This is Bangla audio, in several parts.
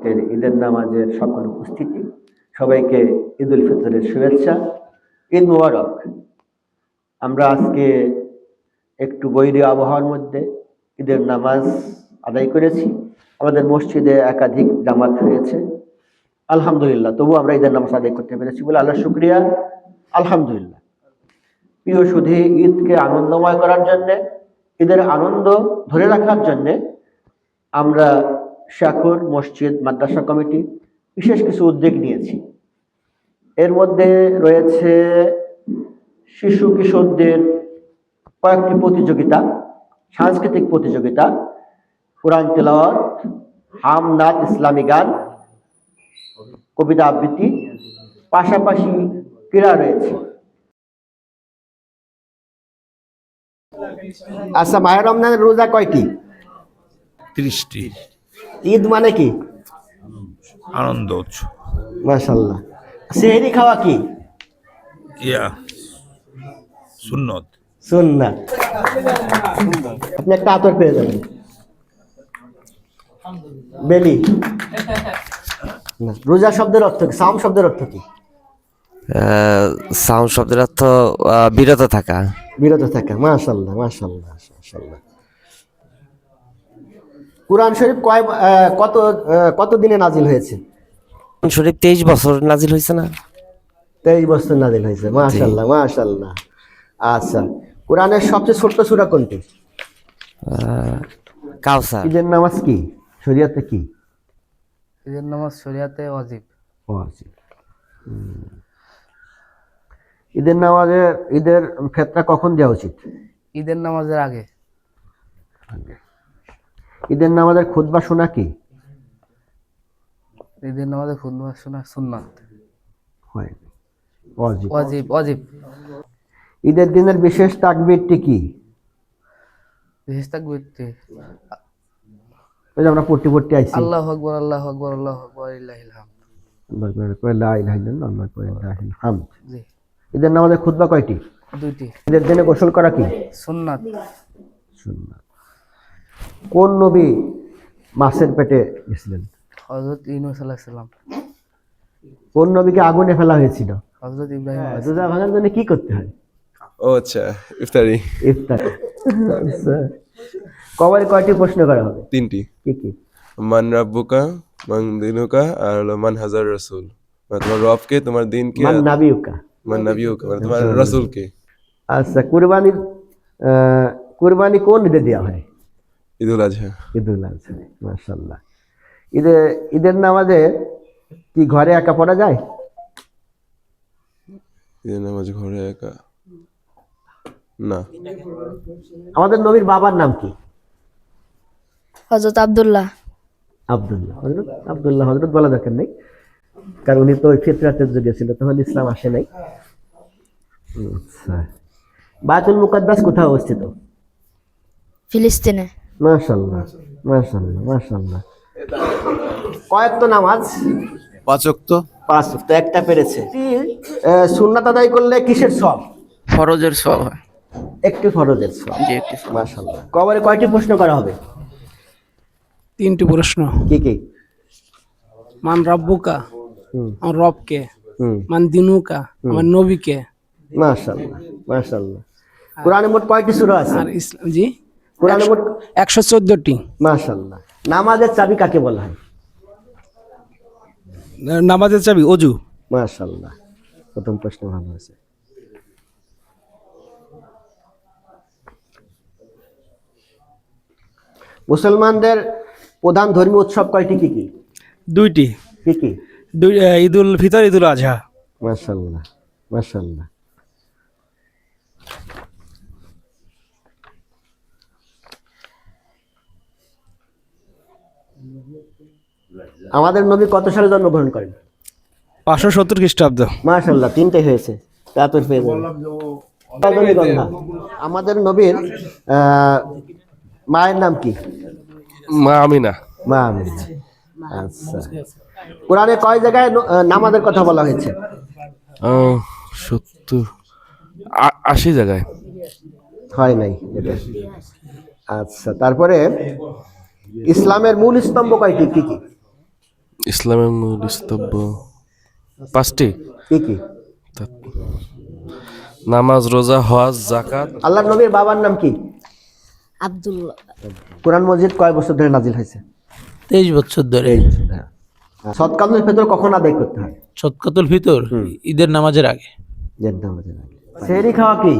আজকের ঈদের নামাজের সকল উপস্থিতি, সবাইকে ঈদ উল ফিতরের শুভেচ্ছা, ঈদ মোবারক। আমরা আজকে একটু বৈরী আবহাওয়ার মধ্যে ঈদের নামাজ আদায় করেছি। আমাদের মসজিদে একাধিক জামাত হয়েছে, আলহামদুলিল্লাহ। তবু আমরা ঈদের নামাজ আদায় করতে পেরেছি বলে আল্লাহ শুকরিয়া, আলহামদুলিল্লাহ। প্রিয় সুধী, ঈদকে আনন্দময় করার জন্যে, ঈদের আনন্দ ধরে রাখার জন্যে আমরা শাকুর মসজিদ মাদ্রাসা কমিটি বিশেষ কিছু উদ্যোগ নিয়েছি। এর মধ্যে রয়েছে শিশু কিশোরদের কয়েকটি প্রতিযোগিতা, সাংস্কৃতিক প্রতিযোগিতা, কোরআন তেলাওয়াত, হামনাদ, ইসলামী গান, কবিতা আবৃত্তি, পাশাপাশি ক্রীড়া রয়েছে। আচ্ছা, মাহে রমজানের রোজা কয়টি? 30টি। ঈদ মানে কি? আনন্দ উৎসব। মাশাআল্লাহ। সেহরি খাওয়া কি? সুন্নত। সুন্নাত। আপনি একটা আতর পেয়ে যাবেন। বেলি। রোজা শব্দের অর্থ কি? সাওম শব্দের অর্থ কি? সাউন্ড শব্দের অর্থ বিরত থাকা। বিরত থাকা। মাশাআল্লাহ, মাশাআল্লাহ, মাশাআল্লাহ। কুরআন শরীফ কত দিনে নাজিল হয়েছে? কোরআন শরীফ 23 বছর নাজিল হয়েছে না? 23 বছর নাজিল হয়েছে। মাশাআল্লাহ, মাশাআল্লাহ। আচ্ছা, কোরআনের সবচেয়ে ছোট্ট সূরা কোনটি? কাউসার। ঈদের নামাজ কি? শরীয়তে কি? ঈদের নামাজ শরিয়াতে ওয়াজিব। ওয়াজিব। ঈদের ফিতরা কখন দেওয়া উচিত? ঈদের নামাজের আগে। ঈদের নামাজের খুতবা শোনা কি? ঈদের নামাজের খুতবা শোনা সুন্নাত। হয়। ওয়াজিব। ওয়াজিব, ওয়াজিব। ঈদের দিনের বিশেষ তাকবীরটি কি? বিশেষ তাকবীরটি ওই যে আমরা পড়তে আইছি, আল্লাহু আকবার, আল্লাহু আকবার, আল্লাহু আকবার, লিল্লাহিল হামদ। লা ইলাহা ইল্লাল্লাহ, লিল্লাহিল হামদ। জি। ঈদের নামাজের খুতবা কয়টি? 2টি। ঈদের দিনে গোসল করা কি? সুন্নাত। সুন্নাত। কোন নবী মাছের পেটে গেছিলেন? হযরত ইউনূস আলাইহিস সালাম। কোন নবীকে আগুনে ফেলা হয়েছিল? হযরত ইব্রাহিম আলাইহিস রোজা ভাঙার জন্য কি করতে হয়? ও আচ্ছা, ইফতারি। ইফতার। আচ্ছা, কবরে কয়টি প্রশ্ন করা হবে? 3টি। কি কি? মান রাব্বুকা, মান দিনুকা, আর হলো মান হাজার রাসূল। মানে তোমার রব কে, তোমার দিন কে, মান নাবিউকা। মান নাবিউকা, মানে তোমার রাসূল কে। আচ্ছা, কুরবানি কোন ঈদে দেওয়া হয়? ঈদুল আজহা। ঈদুল আজহা। মাশাআল্লাহ। ঈদের নামাজে কি ঘরে একা পড়া যায়? ঈদের নামাজ ঘরে একা না। আমাদের নবীর বাবার নাম কি? হযরত আব্দুল্লাহ। হযরত বলা দরকার নেই, কারণ উনি তো ওই ফিতরাতের যুগে ছিল, তখন ইসলাম আসে নাই। আচ্ছা, বাইতুল মুকাদ্দাস কোথায় অবস্থিত? ফিলিস্তিনে। মাশাআল্লাহ, মাশাআল্লাহ, মাশাআল্লাহ। কয়েকটা নামাজ? 5 ওয়াক্ত। 5 ওয়াক্ত। একটা পেরেছে। সুন্নাত আদায় করলে কিসের সওয়াব? ফরজের সওয়াব হয়। একটি ফরজের সওয়াব। জি, একটি। মাশাআল্লাহ। কবরে কয়টি প্রশ্ন করা হবে? 3টি প্রশ্ন। কি কি? মান রাব্বুকা, আমার রবকে। হুম। মান দিনুকা, আমার নবীকে। মাশাআল্লাহ, মাশাআল্লাহ। কোরআনে মোট কয়টি সূরা আছে? আর ইসলাম, জি, কোরআনে মোট 114টি। মাশাআল্লাহ। নামাজের চাবি কাকে বলা হয়? নামাজের চাবি ওযু। মাশাআল্লাহ, প্রথম প্রশ্ন ভালো আছে। মুসলমানদের প্রধান ধর্মীয় উৎসব কয়টি? কি কি? 2টি। কি কি? ঈদুল ফিতর, ঈদুল আজহা। মাশাআল্লাহ, মাশাআল্লাহ। আমাদের নবী কত সালে জন্মগ্রহণ করেন? 570 খ্রিস্টাব্দ। মাশাআল্লাহ, 3টে হয়েছে। তারপর পেয়ে যাবেন। আমাদের নবীর মায়ের নাম কি? মা আমিনা। মা আমিনা। আচ্ছা, কোরআনে কয় জায়গায় নামাজের কথা বলা হয়েছে? 80 জায়গায়। হয় নাই এটা। আচ্ছা, তারপরে ইসলামের মূল স্তম্ভ কয়টি? কি কি? ইসলামের মূল স্তম্ভ 5টি। কি কি? নামাজ, রোজা, হজ, জাকাত। আল্লাহর নবীর বাবার নাম কি? আব্দুল্লাহ। কোরআন মজিদ কয় বছর ধরে নাজিল হয়েছে? 23 বছর ধরে। সৎকাতুল ফিতর কখন আদায় করতে হয়? সদকাতুল ফিতর ঈদের নামাজের আগে। সেহরি খাওয়া কি?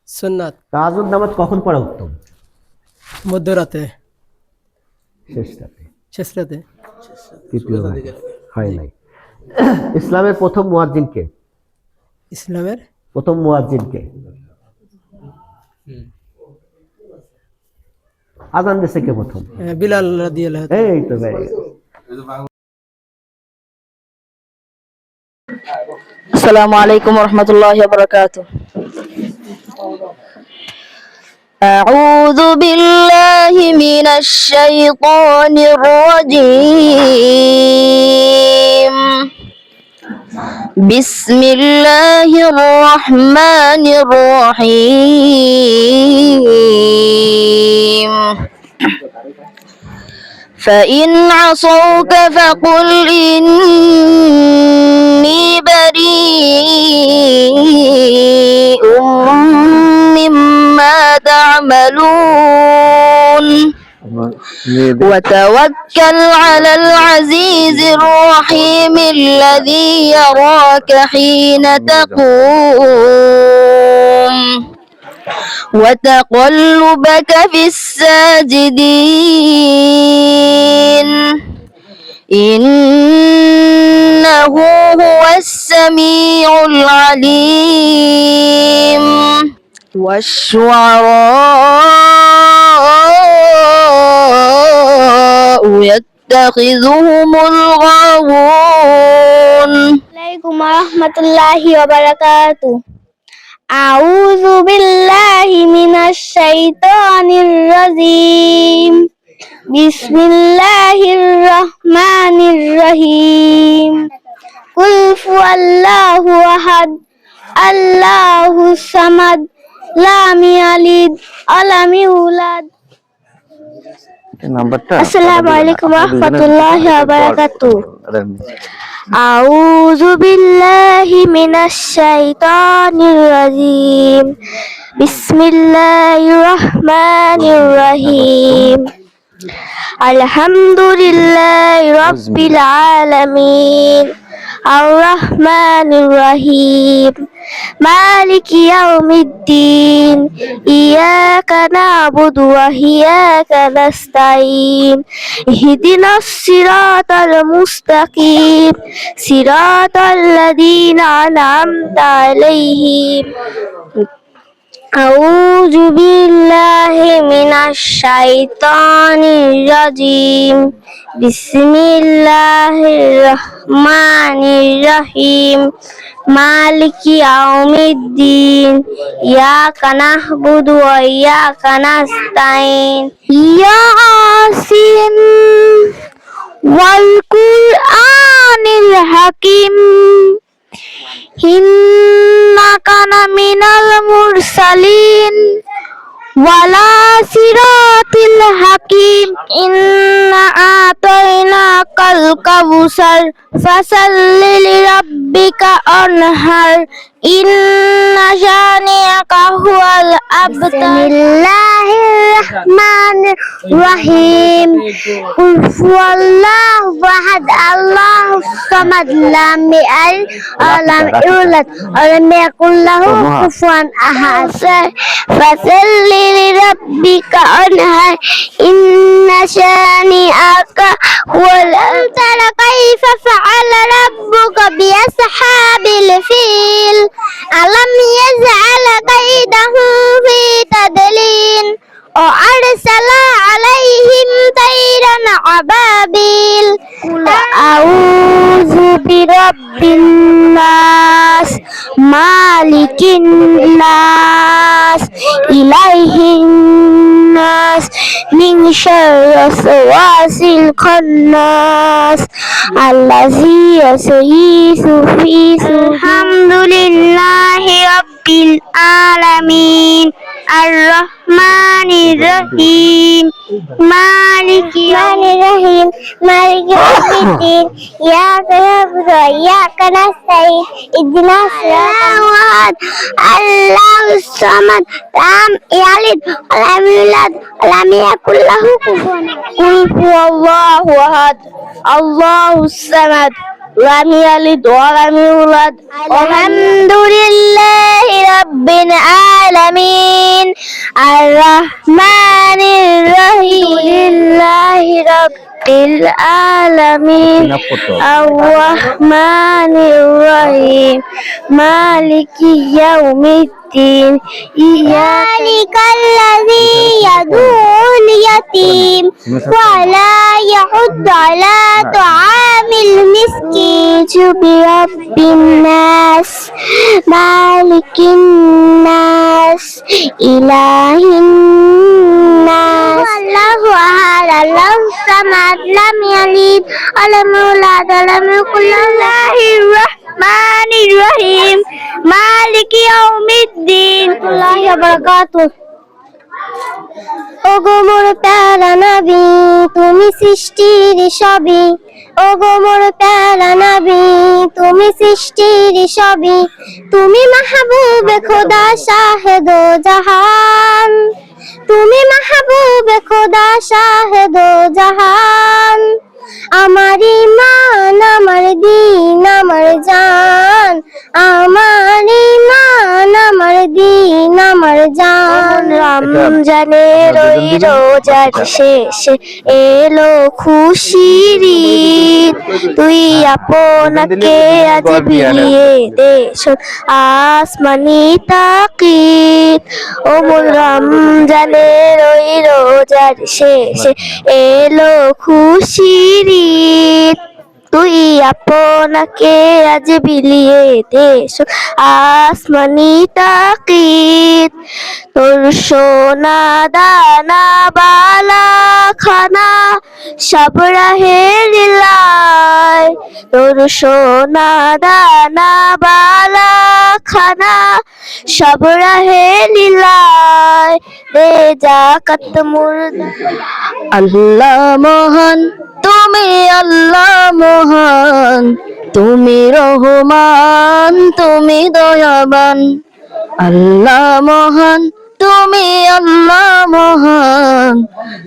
সুন্নাত। তাহাজ্জুদ নামাজ কখন পড়া উত্তম? মধ্যরাতে, শেষ রাতে, শেষ রাতে। তৃতীয় ভাগে হয় নাই। ইসলামের প্রথম মুয়াজ্জিন কে? ইসলামের প্রথম মুয়াজ্জিন কে? আজান দিছে কে প্রথম? বিলাল রাদিয়াল্লাহু। এই তো ভাই। আসসালামু আলাইকুম ওয়া রাহমাতুল্লাহি ওয়া বারাকাতুহু। আউযু বিল্লাহি মিনাশ শাইতানির রাজীম। বিসমিল্লাহির রহমানির রহিম। فإن عصوك فقل إني بريء مما تعملون وتوكل على العزيز الرحيم الذي يراك حين تقوم وتقلبك في الساجدين إنه هو السميع العليم والشعراء يتخذهم الغاوون. عليكم ورحمة الله وبركاته. أعوذ بالله من الشيطان الرجيم. بسم الله الرحمن الرحيم. قل هو الله أحد الله الصمد لم يلد ولم يولد. السلام عليكم ورحمة الله وبركاته. أعوذ بالله من الشيطان الرجيم. بسم الله الرحمن الرحيم. الحمد لله رب العالمين الرحمن الرحيم مالك يوم الدين إياك نعبد وإياك نستعين اهدنا الصراط المستقيم صراط الذين أنعمت عليهم. أعوذ بالله من الشيطان الرجيم. بسم الله الرحمن الرحيم مالك يوم الدين إياك نعبد وإياك نستعين. ياسين والقرآن الحكيم إنك لمن المرسلين ولا صراط الحكيم. إنا أعطيناك الكوثر فصل لربك وانحر إن شانئك هو الأبتر. بسم الله الرحمن الرحيم. قل هو الله أحد الله الصمد لم يلد ولم يولد ولم يكن له كفوا أحد. فصل لربك وانحر إن شانئك هو الأبتر. كيف فعل ربك بأصحاب الفيل ألم يجعل كيدهم في تضليل وأرسل عليهم طيرا أبابيل. قل أعوذ برب الناس مالك الناس إله الناس من شر الوسواس الخناس الذي يوسوس في صدور. الحمد لله رب العالمين الرحمن الرحيم مالك يوم الدين إياك نعبد وإياك نستعين اهدنا الصراط الله الصمد لم يلد ولم يولد ولم يكن له كفوا قل هو الله أحد الله الصمد لم يلد ولم يولد الحمد لله رب العالمين الرحمن الرحيم لله رب العالمين الرحمن الرحيم مالك يوم الدين ذلك الذي يدعو اليتيم ولا يحض على طعام المسكين برب الناس مالك الناس إله الناس الله أحد الله الصمد لم يلد ولم يولد ولم يكن له الرحمن الرحيم مالك يوم الدين الله وبركاته ওগো মোর প্যারা নবী তুমি সৃষ্টির সবই ওগো মোর প্যারা নবী তুমি সৃষ্টির সবই তুমি মাহবুবে খোদা শাহেদো জাহান তুমি মাহবুবে খোদা শাহেদো জাহান আমার ঈমান আমার দ্বীন আমার জান আমার ঈমান আমার দ্বীন আমার জান রমজানের ওই রোজার শেষে এলো খুশির ঈদ তুই আপনাকে আজ বিলিয়ে দে আসমানি তাকিদ ও মোর রমজানের ওই রোজার শেষে এলো খুশির ঈদ তুই আপনাকে আজ বিলিয়ে দে আসমানি তাকিদ তোর সোনা দানা বালা খানা সব রাহে লীলায় তোর সোনা দানা বালা খানা সব রাহে লীলায় দে যাকাত মুর্দা আল্লাহ মহান তুমি আল্লাহ মহান তুমি রহমান তুমি দয়াবান আল্লাহ মহান তুমি আল্লাহ মহান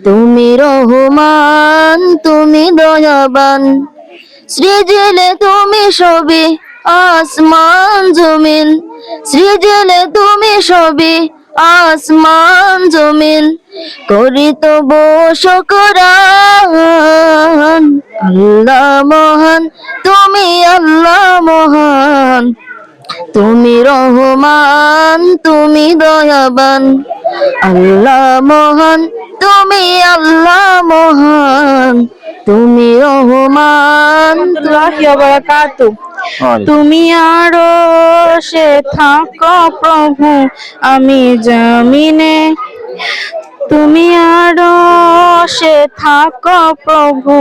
তুমি রহমান তুমি দয়াবান সৃজলে তুমি সবই আসমান জমিন সৃজলে তুমি সবই আসমান জমিন করি তবু শুকরান আল্লাহ মহান তুমি আল্লাহ মহান তুমি রহমান তুমি দয়াবান আল্লাহ মহান তুমি আল্লাহ মহান তুমি রহমান তুমি আরো সে থাকো প্রভু আমি জামিনে তুমি আরো সে থাকো প্রভু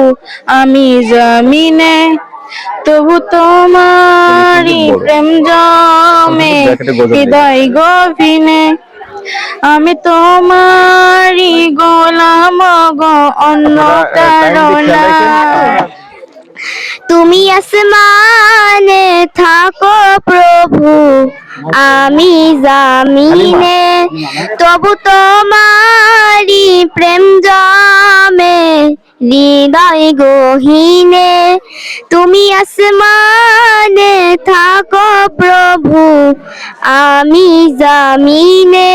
আমি জামিনে তবু তোমারি প্রেম জমে হৃদয় গভীনে আমি তোমারি গোলাম গো অন্য কারণা তুমি আসমানে থাকো প্রভু আমি জামিনে তবু তোমারি প্রেম জমে হৃদয় গহীনে তুমি আসমানে থাকো প্রভু আমি জামিনে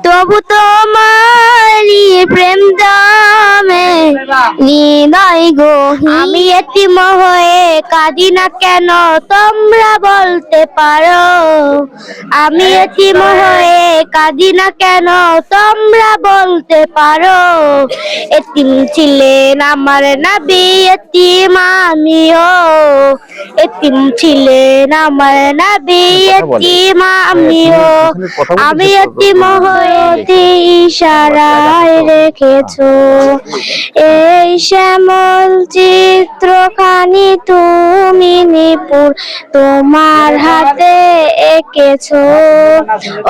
তবু তোমারি প্রেম জমে হৃদয় গহীনে আমি এতিম হয়ে কাঁদি না কেন তোমরা বলতে পারো আমি এতিম হয়ে কাঁদি না কেন তোমরা বলতে পারো এতিম ছিলেন আমার নবী এতিম আমিও এতিম ছিলেন আমার নবী, এতিম আমিও, আমি এতিম হয়েছি ইশারায় রেখেছো। এই শ্যামল চিত্রখানি তুমি নিপুণ তোমার হাতে এঁকেছো।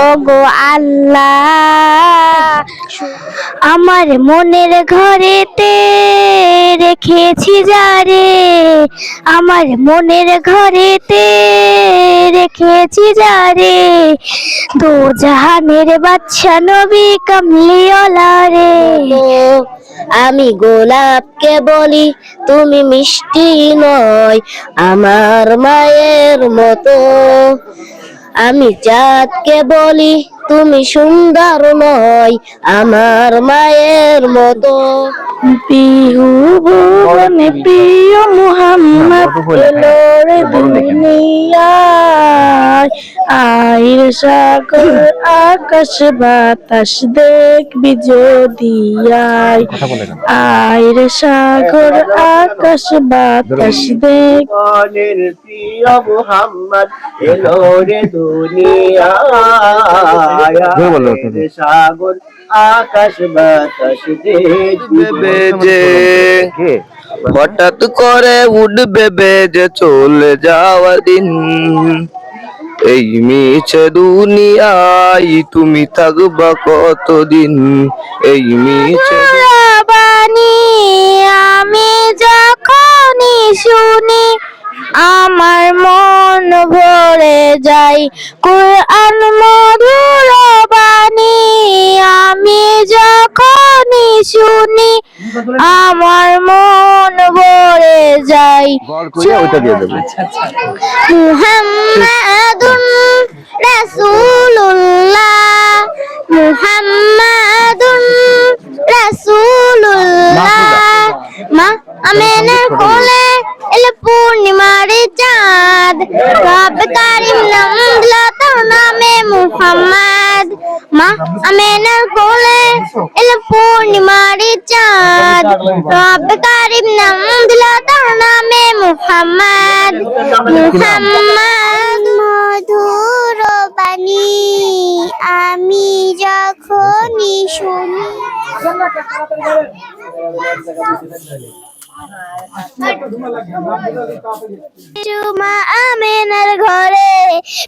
ওগো আল্লাহ, আমার মনের ঘরেতে রেখেছি যারে, আমার মনের ঘরেতে রেখেছি যারে, দো জাহানের বাদশা নবী কামলিওয়ালা রে। আমি গোলাপকে বলি তুমি মিষ্টি নয় আমার মায়ের মতো, আমি চাঁদকে বলি তুমি সুন্দর নয় আমার মায়ের মতো। পিহু ভুবনে প্রিয় মুহাম্মদ এলো রে দুনিয়ায়, আইর সাগর আকাশ বাতাস দেখবি যদি আয়, আইর সাগর আকাশ বাতাস দেখ। প্রিয় মুহাম্মদ এলো রে দুনিয়ায়, সাগর আকাশ বাতাস উঠবে যে হঠাৎ করে উঠবে বেজে চলে যাওয়া দিন, এই মিছে দুনিয়ায় তুমি থাকবা কতদিন, এই মিছে বাণী আমি যখনই শুনি আমার মন ভরে যায়, কুরআন মধুর বাণী আমি যখনই শুনি আমার মন ভরে যায়। মুহাম্মাদুন রাসূলুল্লাহ, মুহাম্মাদুন রাসূলুল্লাহ, মা আমেনার কোলে এলো পূর্ণিমার চাঁদ, রব কারিম নাম দিল তার নামে মুহাম্মদ, মা আমেনার কোলে এলো পূর্ণিমার চাঁদ, রব কারিম নাম দিল তার নামে মুহাম্মদ, মুহাম্মদ। মধুর বাণী আমি যখনই শুনি জুমা আমেনার ঘরে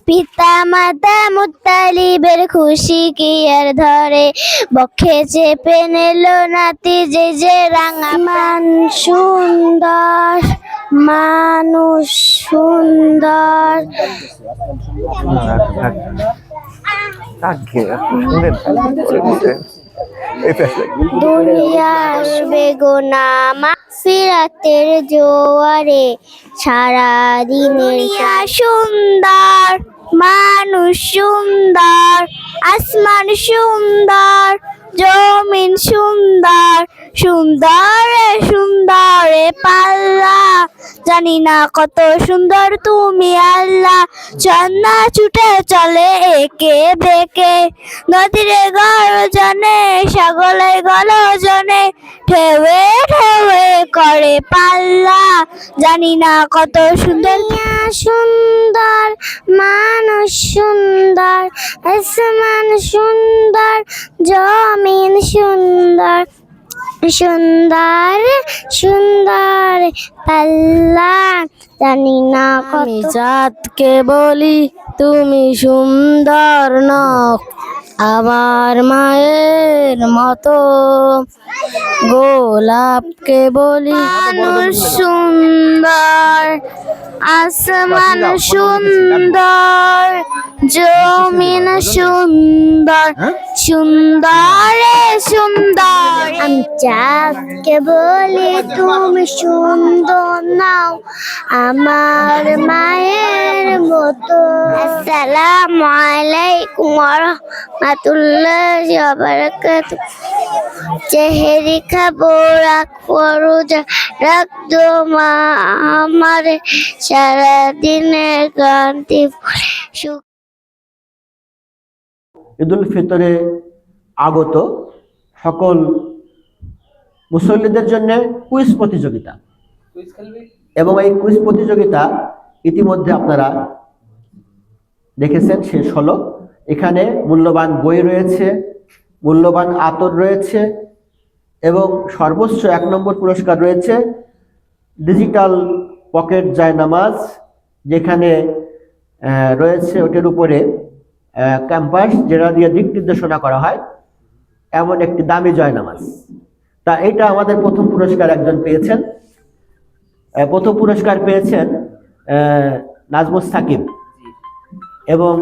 পিতা মাতা মুত্তালিবের খুশি কি আর ধরে, বক্ষে চেপে নিল নাতি যে যে রাঙা মান সুন্দর মানুষ সুন্দর। দুনিয়া আসবে গোনা মাগফিরাতের জোয়ারে, সারা দিনের সুন্দর মানুষ সুন্দর, আসমান সুন্দর জমিন সুন্দর, সুন্দরে সুন্দরে পাল্লা, জানি না কত সুন্দর তুমি আল্লাহ। ঝর্ণা ছুটে চলে একে বেঁকে, নদীর গর্জনে সাগরে গর্জনে, ঢেউয়ে ঢেউয়ে করে পাল্লা, জানি না কত সুন্দর। সুন্দর মানুষ সুন্দর, আসমান সুন্দর জমিন সুন্দর, সুন্দর সুন্দর পাল্লা, জানি না আমি চাঁদকে বলি তুমি সুন্দর নও আমার মায়ের মতো, গোলাপকে বলি মানুষ সুন্দর, আসমান সুন্দর জমিন সুন্দর, সুন্দরে সুন্দর। আমি চাঁদকে বলি তুমি সুন্দর নাও আমার মায়ের মতো। আসসালামু আলাইকুম ওয়া রাহমাতুল্লাহি ওয়া বারাকাতুহু। চেহারি খাবো রাখবো রোজা, রাখতো মা আমারে সারাদিনের ক্লান্তি সুখ। ঈদুল ফিতরে আগত সকল মুসল্লিদের জন্য কুইজ প্রতিযোগিতা, এবং এই কুইজ প্রতিযোগিতা ইতিমধ্যে আপনারা দেখেছেন শেষ হলো। এখানে মূল্যবান বই রয়েছে, মূল্যবান আতর রয়েছে এবং সর্বোচ্চ 1 নম্বর পুরস্কার রয়েছে ডিজিটাল পকেট জায়নামাজ, যেখানে রয়েছে ওটির উপরে ক্যাম্পাস যেটা দিয়ে দিক নির্দেশনা করা হয় এমন একটি দামি জয়নামাজ। তা এটা আমাদের প্রথম পুরস্কার একজন পেয়েছেন। প্রথম পুরস্কার পেয়েছেন নাজমুস সাকিব এবং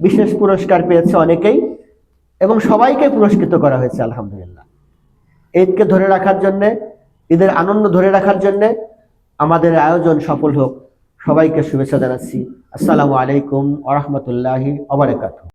বিশেষ পুরস্কার পেয়েছে অনেকেই এবং সবাইকে পুরস্কৃত করা হয়েছে আলহামদুলিল্লাহ। ঈদকে ধরে রাখার জন্যে, ঈদের আনন্দ ধরে রাখার জন্যে আমাদের আয়োজন সফল হোক। সবাইকে শুভেচ্ছা জানাচ্ছি। আসসালামু আলাইকুম ওয়া রাহমাতুল্লাহি ওয়া বারাকাতুহু।